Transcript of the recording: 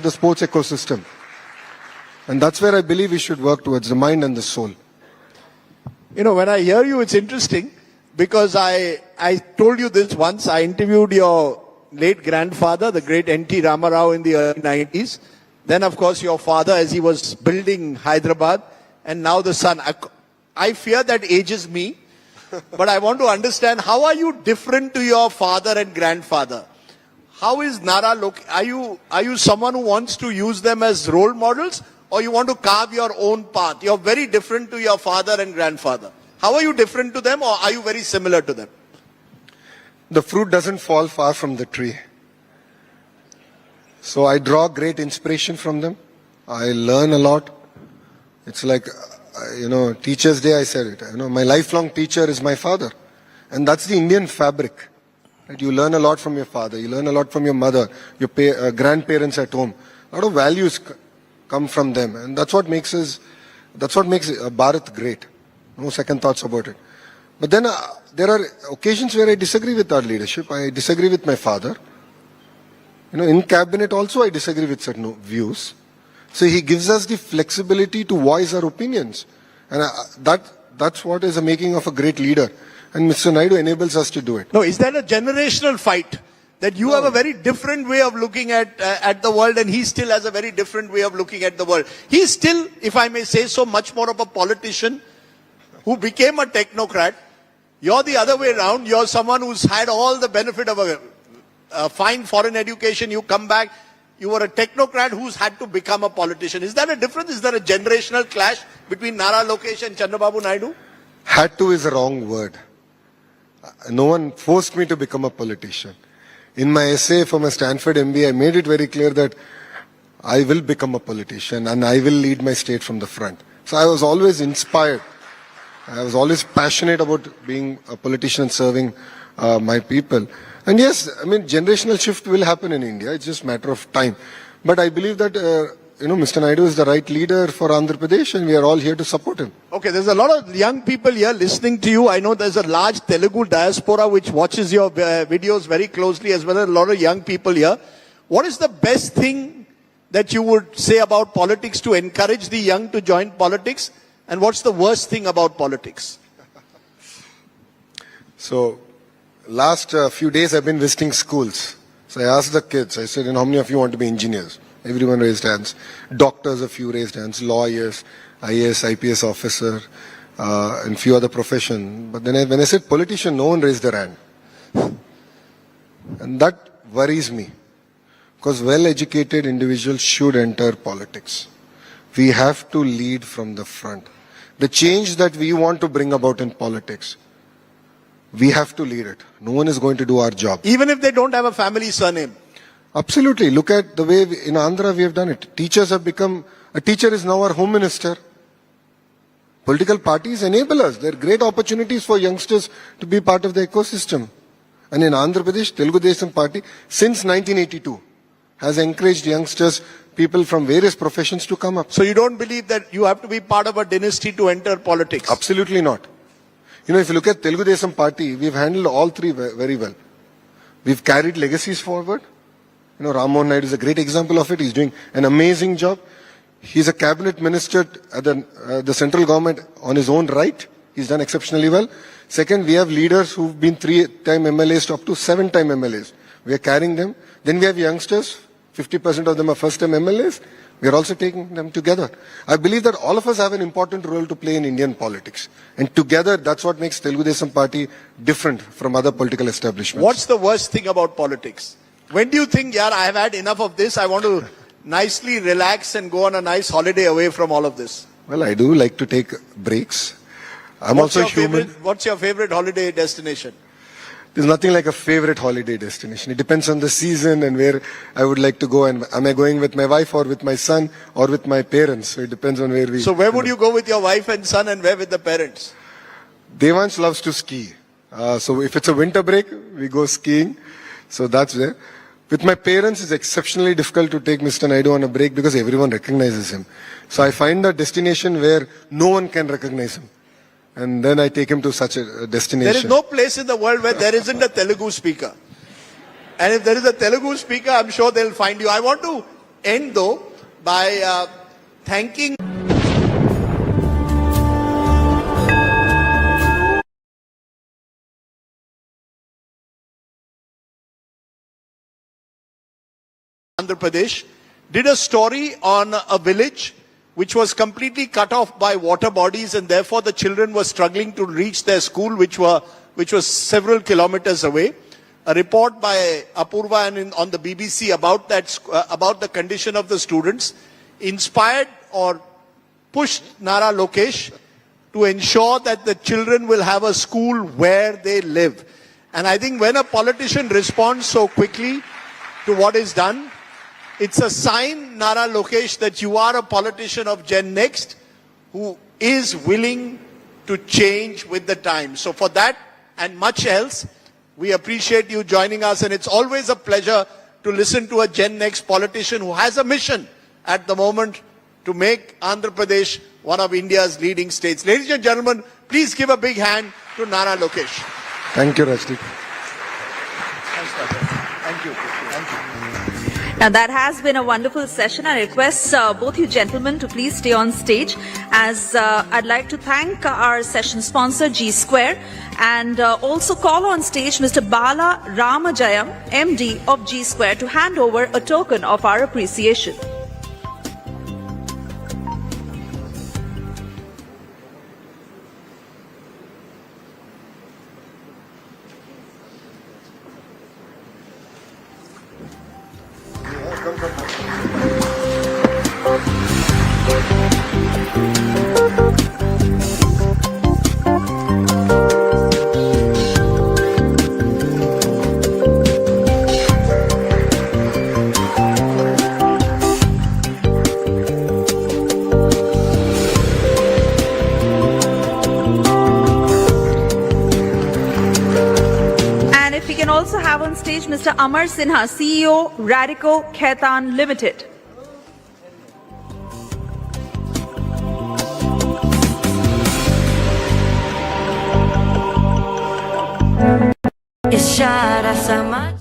the sports ecosystem. And that's where I believe we should work towards, the mind and the soul. You know, when I hear you, it's interesting because I told you this once. I interviewed your late grandfather, the great N.T. Ramarao, in the early 90s. Then, of course, your father as he was building Hyderabad, and now the son. I fear that ages me, but I want to understand, how are you different to your father and grandfather? How is Nara are you someone who wants to use them as role models, or you want to carve your own path? You're very different to your father and grandfather. How are you different to them, or are you very similar to them? The fruit doesn't fall far from the tree. So I draw great inspiration from them. I learn a lot. It's like, Teacher's Day I said it. My lifelong teacher is my father. And that's the Indian fabric. Right? You learn a lot from your father. You learn a lot from your mother, your grandparents at home. A lot of values come from them. And that's what makes Bharat great. No second thoughts about it. But then there are occasions where I disagree with our leadership. I disagree with my father. In cabinet also I disagree with certain views. So he gives us the flexibility to voice our opinions. And that's what is the making of a great leader. And Mr. Naidu enables us to do it. No, is that a generational fight? That you have a very different way of looking at the world, and he still has a very different way of looking at the world. He's still, if I may say so, much more of a politician who became a technocrat. You're the other way around. You're someone who's had all the benefit of a fine foreign education. You come back, you were a technocrat who's had to become a politician. Is that a difference? Is there a generational clash between Nara Lokesh and Chandrababu Naidu? Had to is a wrong word. No one forced me to become a politician. In my essay for my Stanford MBA, I made it very clear that I will become a politician and I will lead my state from the front. So I was always inspired. I was always passionate about being a politician and serving my people. And yes, generational shift will happen in India. It's just a matter of time. But I believe that, Mr. Naidu is the right leader for Andhra Pradesh, and we are all here to support him. Okay, there's a lot of young people here listening to you. I know there's a large Telugu diaspora which watches your videos very closely, as well as a lot of young people here. What is the best thing that you would say about politics to encourage the young to join politics? And what's the worst thing about politics? So, last few days I've been visiting schools. So I asked the kids, I said, how many of you want to be engineers? Everyone raised hands. Doctors, a few raised hands. Lawyers, IAS, IPS officer, and few other professions. But then when I said politician, no one raised their hand. And that worries me. Because well-educated individuals should enter politics. We have to lead from the front. The change that we want to bring about in politics, we have to lead it. No one is going to do our job. Even if they don't have a family surname? Absolutely. Look at the way in Andhra we have done it. Teachers have become, a teacher is now our home minister. Political parties enable us. There are great opportunities for youngsters to be part of the ecosystem. And in Andhra Pradesh, Telugu Desam Party, since 1982, has encouraged youngsters, people from various professions to come up. So you don't believe that you have to be part of a dynasty to enter politics? Absolutely not. If you look at Telugu Desam Party, we've handled all three very well. We've carried legacies forward. Ram Mohan Naidu is a great example of it. He's doing an amazing job. He's a cabinet minister at the central government on his own right. He's done exceptionally well. Second, we have leaders who've been 3-time MLAs to up to 7-time MLAs. We are carrying them. Then we have youngsters. 50% of them are first-time MLAs. We are also taking them together. I believe that all of us have an important role to play in Indian politics. And together, that's what makes Telugu Desam Party different from other political establishments. What's the worst thing about politics? When do you think, I have had enough of this, I want to nicely relax and go on a nice holiday away from all of this? Well, I do like to take breaks. I'm also human. What's your favorite holiday destination? There's nothing like a favorite holiday destination. It depends on the season and where I would like to go. And am I going with my wife or with my son or with my parents? So it depends on where we... So where would you go with your wife and son, and where with the parents? Devansh loves to ski. So if it's a winter break, we go skiing. So that's there. With my parents, it's exceptionally difficult to take Mr. Naidu on a break because everyone recognizes him. So I find a destination where no one can recognize him. And then I take him to such a destination. There is no place in the world where there isn't a Telugu speaker. And if there is a Telugu speaker, I'm sure they'll find you. I want to end though by thanking Andhra Pradesh, did a story on a village which was completely cut off by water bodies, and therefore the children were struggling to reach their school, which was several kilometers away. A report by Apurva and on the BBC about about the condition of the students inspired or pushed Nara Lokesh to ensure that the children will have a school where they live. And I think when a politician responds so quickly to what is done, it's a sign, Nara Lokesh, that you are a politician of Gen Next who is willing to change with the times. So for that and much else, we appreciate you joining us, and it's always a pleasure to listen to a Gen Next politician who has a mission at the moment to make Andhra Pradesh one of India's leading states. Ladies and gentlemen, please give a big hand to Nara Lokesh. Thank you, Rajdeep. Thank you. Thank you. Now that has been a wonderful session. I request both you gentlemen to please stay on stage, as I'd like to thank our session sponsor G Square, and also call on stage Mr. Bala Ramajayam, MD of G Square, to hand over a token of our appreciation. We can also have on stage Mr. Amar Sinha, CEO, Radico Khaitan Limited. Ishara samaj